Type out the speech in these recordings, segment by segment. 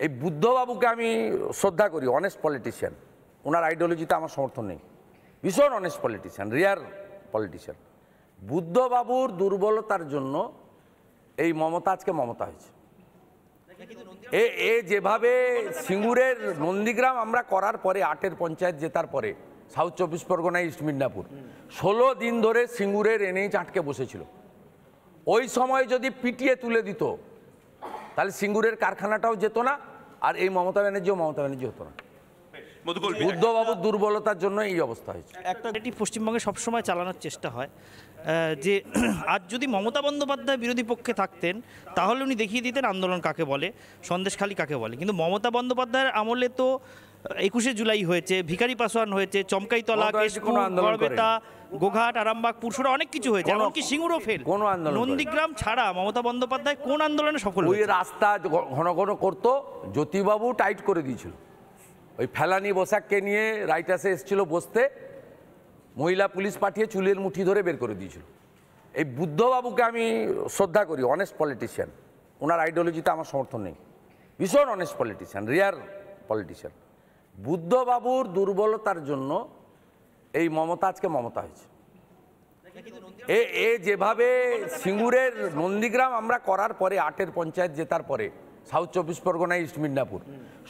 এই বুদ্ধবাবুকে আমি শ্রদ্ধা করি, অনেস্ট পলিটিশিয়ান, ওনার আইডিওলজিতে আমার সমর্থন নেই, ভীষণ অনেস্ট পলিটিশিয়ান, রিয়ার পলিটিশিয়ান। বুদ্ধবাবুর দুর্বলতার জন্য এই মমতা আজকে মমতা হয়েছে। এ যেভাবে সিঙ্গুরের নন্দীগ্রাম আমরা করার পরে 8 পঞ্চায়েত জেতার পরে সাউথ 24 পরগনা, ইস্ট মিদনাপুর 16 দিন ধরে সিঙ্গুরের এনএইচ আটকে বসেছিল। ওই সময় যদি পিটিয়ে তুলে দিত তাহলে সিঙ্গুরের কারখানাটাও যেত না, আর এই মমতা ব্যানার্জি হতো না। বুদ্ধবাবুর দুর্বলতার জন্য এই অবস্থা হয়েছে। এটি পশ্চিমবঙ্গে সবসময় চালানোর চেষ্টা হয় যে আজ যদি মমতা বন্দ্যোপাধ্যায় বিরোধী পক্ষে থাকতেন তাহলে উনি দেখিয়ে দিতেন আন্দোলন কাকে বলে, সন্দেশখালী কাকে বলে। কিন্তু মমতা বন্দ্যোপাধ্যায়ের আমলে তো 21শে জুলাই হয়েছে, ভিখারি পাসোয়ান হয়েছে, চমকাইতলা, গড়বেতা, গোঘাট, আরামবাগ, পুরসুরা অনেক কিছু হয়েছে, এমনকি সিঙ্গুরও ফেল। নন্দীগ্রাম ছাড়া মমতা বন্দ্যোপাধ্যায় কোন আন্দোলনে সফল? ওই রাস্তা ঘন ঘন করতো, জ্যোতিবাবু টাইট করে দিয়েছিল। ওই ফেলানি বসাককে নিয়ে রাইটাসে এসেছিল বসতে, মহিলা পুলিশ পাঠিয়ে চুলের মুঠি ধরে বের করে দিয়েছিল। এই বুদ্ধবাবুকে আমি শ্রদ্ধা করি, অনেস্ট পলিটিশিয়ান, ওনার আইডিওলজিতে আমার সমর্থন নেই, ভীষণ অনেস্ট পলিটিশিয়ান, রিয়ার পলিটিশিয়ান। বুদ্ধবাবুর দুর্বলতার জন্য এই মমতা আজকে মমতা হয়েছে। এ যেভাবে সিঙ্গুরের নন্দীগ্রাম আমরা করার পরে 8 পঞ্চায়েত জেতার পরে সাউথ 24 পরগনা, ইস্ট মিদনাপুর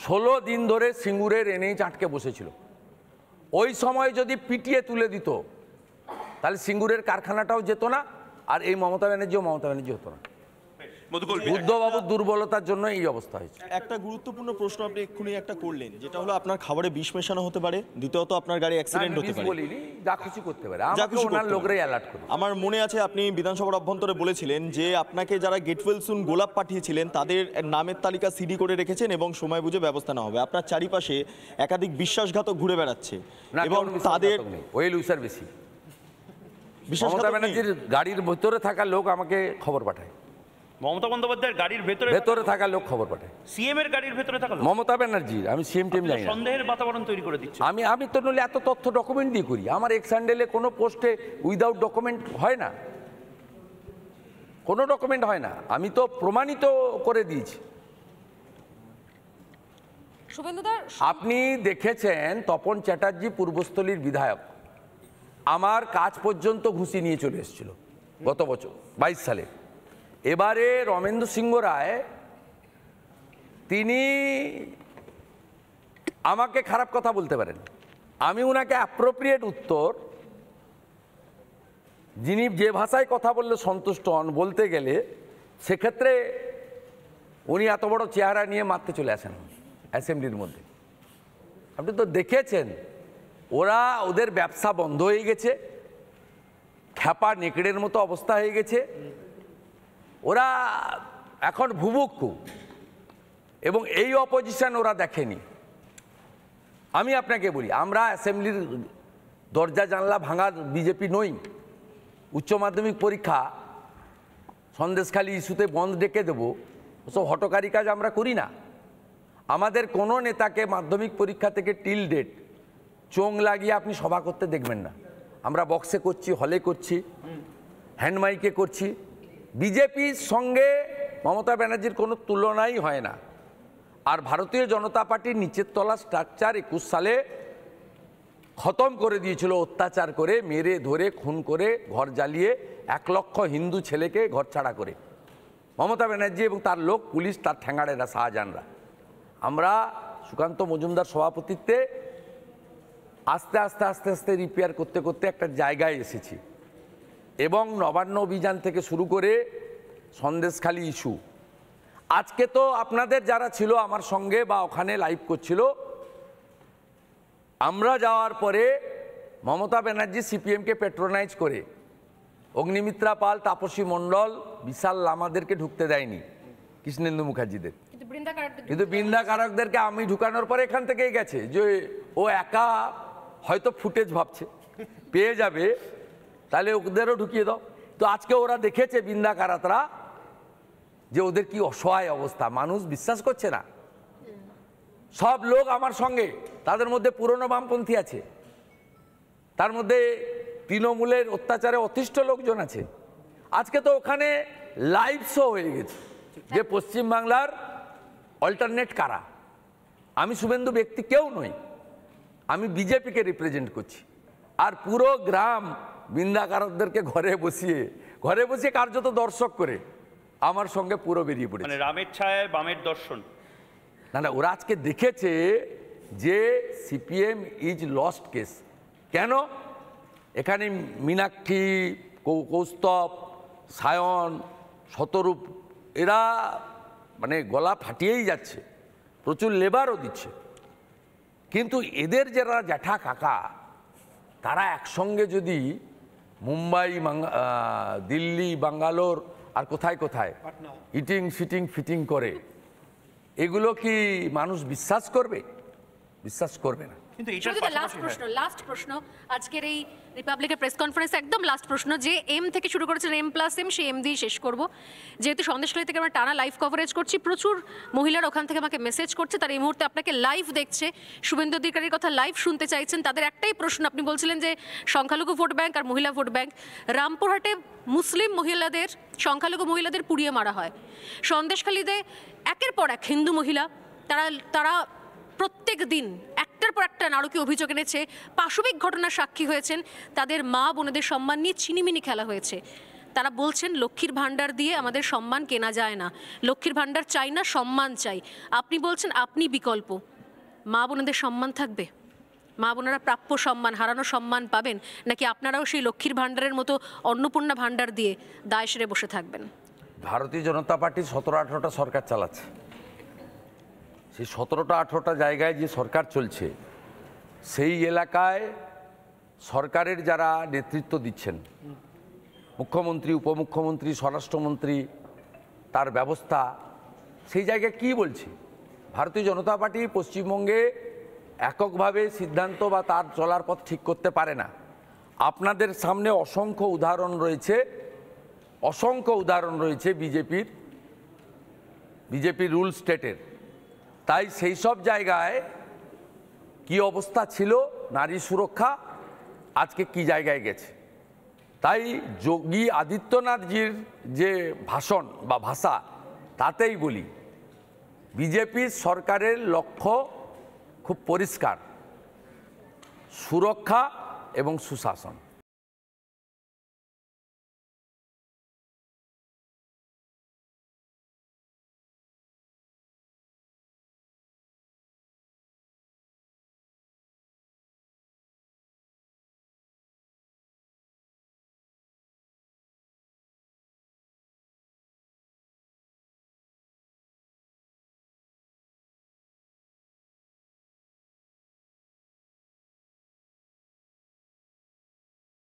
16 দিন ধরে সিঙ্গুরের এনএইচ আটকে বসেছিল। ওই সময় যদি পিটিয়ে তুলে দিত তাহলে সিঙ্গুরের কারখানাটাও যেত না, আর এই মমতা ব্যানার্জি হতো না। বুদ্ধবাবুর দুর্বলতার জন্য এই অবস্থা হয়েছে। একটা গুরুত্বপূর্ণ প্রশ্ন আপনি এক্ষুনি একটা করলেন, যেটা হলো আপনার খাবারে বিষ মেশানো হতে পারে, দ্বিতীয়ত আপনার গাড়ি অ্যাক্সিডেন্ট হতে পারে। বলিনি, যা খুশি করতে পারে, আমাকে ওনার লোকরাই অ্যালার্ট করে। আমার মনে আছে আপনি বিধানসভার অভ্যন্তরে বলেছিলেন যে আপনাকে যারা গেট ওয়েল সুন গোলাপ পাঠিয়েছিলেন তাদের নামের তালিকা সিডি করে রেখেছেন এবং সময় বুঝে ব্যবস্থা নেওয়া হবে। আপনার চারিপাশে একাধিক বিশ্বাসঘাতক ঘুরে বেড়াচ্ছে এবং তাদের ওয়েল উইসার বেশি। মমতা ব্যানার্জির গাড়ির ভেতরে থাকা লোক আমাকে খবর পাঠায়, মমতা বন্দ্যোপাধ্যায়ের গাড়ির ভেতরে থাকা লোক খবর পাঠায়, সিএম এর গাড়ির ভেতরে থাকা লোক, মমতা ব্যানার্জির। আমি সিএম টিম জানি না, সন্দেহের বাতাবরণ তৈরি করে দিচ্ছে। আমি তো নইলে এত তথ্য ডকুমেন্ট দিয়ে করি। আমার এক্স হ্যান্ডেলে কোনো পোস্টে উইদাউট ডকুমেন্ট হয় না, কোনো ডকুমেন্ট হয় না, আমি তো প্রমাণিত করে দিয়েছি। আপনি দেখেছেন তপন চ্যাটার্জি পূর্বস্থলীর বিধায়ক আমার কাজ পর্যন্ত ঘুষি নিয়ে চলে এসেছিল গত বছর 22 সালে। এবারে রমেন্দ্র সিংহ রায় তিনি আমাকে খারাপ কথা বলতে পারেন, আমি ওনাকে অ্যাপ্রোপ্রিয়েট উত্তর, যিনি যে ভাষায় কথা বললে সন্তুষ্ট হন বলতে গেলে, সেক্ষেত্রে উনি এত বড় চেহারা নিয়ে মারতে চলে আসেন অ্যাসেম্বলির মধ্যে। আপনি তো দেখেছেন ওদের ব্যবসা বন্ধ হয়ে গেছে, খ্যাপা নেকড়ের মতো অবস্থা হয়ে গেছে, ওরা এখন ভুভুক্ষু, এবং এই অপোজিশন ওরা দেখেনি। আমি আপনাকে বলি, আমরা অ্যাসেম্বলির দরজা জানলা ভাঙার বিজেপি নই। উচ্চ মাধ্যমিক পরীক্ষা সন্দেশখালী ইস্যুতে বন্ধ ডেকে দেবো, ওসব হটকারী কাজ আমরা করি না। আমাদের কোনো নেতাকে মাধ্যমিক পরীক্ষা থেকে টিল ডেট চোং লাগিয়ে আপনি সভা করতে দেখবেন না। আমরা বক্সে করছি, হলে করছি, হ্যান্ডমাইকে করছি। বিজেপির সঙ্গে মমতা ব্যানার্জির কোনো তুলনাই হয় না। আর ভারতীয় জনতা পার্টির নিচের তলা স্ট্রাকচার 21 সালে খতম করে দিয়েছিল, অত্যাচার করে, মেরে ধরে খুন করে, ঘর জ্বালিয়ে 1 লক্ষ হিন্দু ছেলেকে ঘর ছাড়া করে মমতা ব্যানার্জি এবং তার লোক, পুলিশ, তার ঠ্যাঙ্গাড়েরা, শাহজাহানরা। আমরা সুকান্ত মজুমদার সভাপতিত্বে আস্তে আস্তে আস্তে আস্তে রিপেয়ার করতে করতে একটা জায়গায় এসেছি, এবং নবান্ন অভিযান থেকে শুরু করে সন্দেশখালী ইস্যু। আজকে তো আপনাদের যারা ছিল আমার সঙ্গে বা ওখানে লাইভ করছিল, আমরা যাওয়ার পরে মমতা ব্যানার্জি সিপিএমকে প্যাট্রোনাইজ করে অগ্নিমিত্রা পাল, তাপসী মণ্ডল, বিশাল লামাদেরকে ঢুকতে দেয়নি, কৃষ্ণেন্দু মুখার্জিদের। কিন্তু বৃন্দা কারকদেরকে আমি ঢুকানোর পরে এখান থেকেই গেছে যে ও একা হয়তো ফুটেজ ভাবছে পেয়ে যাবে, তাহলে ওদেরও ঢুকিয়ে দাও। তো আজকে ওরা দেখেছে বৃন্দা কারাতরা যে ওদের কি অসহায় অবস্থা, মানুষ বিশ্বাস করছে না। সব লোক আমার সঙ্গে, তাদের মধ্যে পুরনো বামপন্থী আছে, তার মধ্যে তৃণমূলের অত্যাচারে অতিষ্ঠ লোকজন আছে। আজকে তো ওখানে লাইভ শো হয়ে গেছে যে পশ্চিমবাংলার অল্টারনেট কারা? আমি শুভেন্দু ব্যক্তি কেউ নই, আমি বিজেপিকে রিপ্রেজেন্ট করছি। আর পুরো গ্রাম বিন্দাকারকদেরকে ঘরে বসিয়ে কার্যত দর্শক করে আমার সঙ্গে পুরো বেরিয়ে পড়েছে। মানে রামের ছায়ায় বামের দর্শন। না, ওরা আজকে দেখেছে যে সিপিএম ইজ লস্ট কেস। কেন? এখানে মীনাক্ষী, কৌস্তব, সায়ন, শতরূপ এরা মানে গলা ফাটিয়েই যাচ্ছে, প্রচুর লেবারও দিচ্ছে, কিন্তু এদের যারা জ্যাঠা কাকা তারা একসঙ্গে যদি মুম্বাই, দিল্লি, বাঙ্গালোর আর কোথায় কোথায় ইটিং সিটিং ফিটিং করে, এগুলো কি মানুষ বিশ্বাস করবে? বিশ্বাস করবে না। কিন্তু এটার লাস্ট প্রশ্ন আজকের এই রিপাবলিকের প্রেস কনফারেন্স, একদম লাস্ট প্রশ্ন, যে এম থেকে শুরু করেছিলেন M+M, সেই এম দিয়ে শেষ করব। যেহেতু সন্দেশখালী থেকে আমরা টানা লাইভ কভারেজ করছি, প্রচুর মহিলারা ওখান থেকে আমাকে মেসেজ করছে, তারা এই মুহূর্তে আপনাকে লাইভ দেখছে, শুভেন্দু অধিকারীর কথা লাইভ শুনতে চাইছেন। তাদের একটাই প্রশ্ন, আপনি বলছিলেন যে সংখ্যালঘু ভোট ব্যাংক আর মহিলা ভোট ব্যাংক, রামপুরহাটে মুসলিম মহিলাদের, সংখ্যালঘু মহিলাদের পুড়িয়ে মারা হয়, সন্দেশখালীতে একের পর এক হিন্দু মহিলা তারা প্রত্যেক দিন একটার পর একটা নারকীয় অভিযোগ এনেছে, পাশবিক ঘটনার সাক্ষী হয়েছেন, তাদের মা বোনেদের সম্মান নিয়ে ছিনিমিনি খেলা হয়েছে। তারা বলছেন লক্ষ্মীর ভাণ্ডার দিয়ে আমাদের সম্মান কেনা যায় না, লক্ষ্মীর ভাণ্ডার চাই না, সম্মান চাই। আপনি বলছেন আপনি বিকল্প, মা বোনেদের সম্মান থাকবে? মা বোনেরা প্রাপ্য সম্মান, হারানো সম্মান পাবেন, নাকি আপনারাও সেই লক্ষ্মীর ভাণ্ডারের মতো অন্নপূর্ণা ভাণ্ডার দিয়ে দায় সেরে বসে থাকবেন? ভারতীয় জনতা পার্টি 17-18টা সরকার চালাচ্ছে, সেই 17-18টা জায়গায় যে সরকার চলছে, সেই এলাকায় সরকারের যারা নেতৃত্ব দিচ্ছেন, মুখ্যমন্ত্রী, উপমুখ্যমন্ত্রী, স্বরাষ্ট্রমন্ত্রী, তার ব্যবস্থা, সেই জায়গায় কি বলছে? ভারতীয় জনতা পার্টি পশ্চিমবঙ্গে এককভাবে সিদ্ধান্ত বা তার চলার পথ ঠিক করতে পারে না। আপনাদের সামনে অসংখ্য উদাহরণ রয়েছে বিজেপির রুল স্টেটের। তাই সেই সব জায়গায় কি অবস্থা ছিল নারী সুরক্ষা, আজকে কি জায়গায় গেছে। তাই যোগী আদিত্যনাথজির যে ভাষণ বা ভাষা, তাতেই বলি বিজেপি সরকারের লক্ষ্য খুব পরিষ্কার, সুরক্ষা এবং সুশাসন।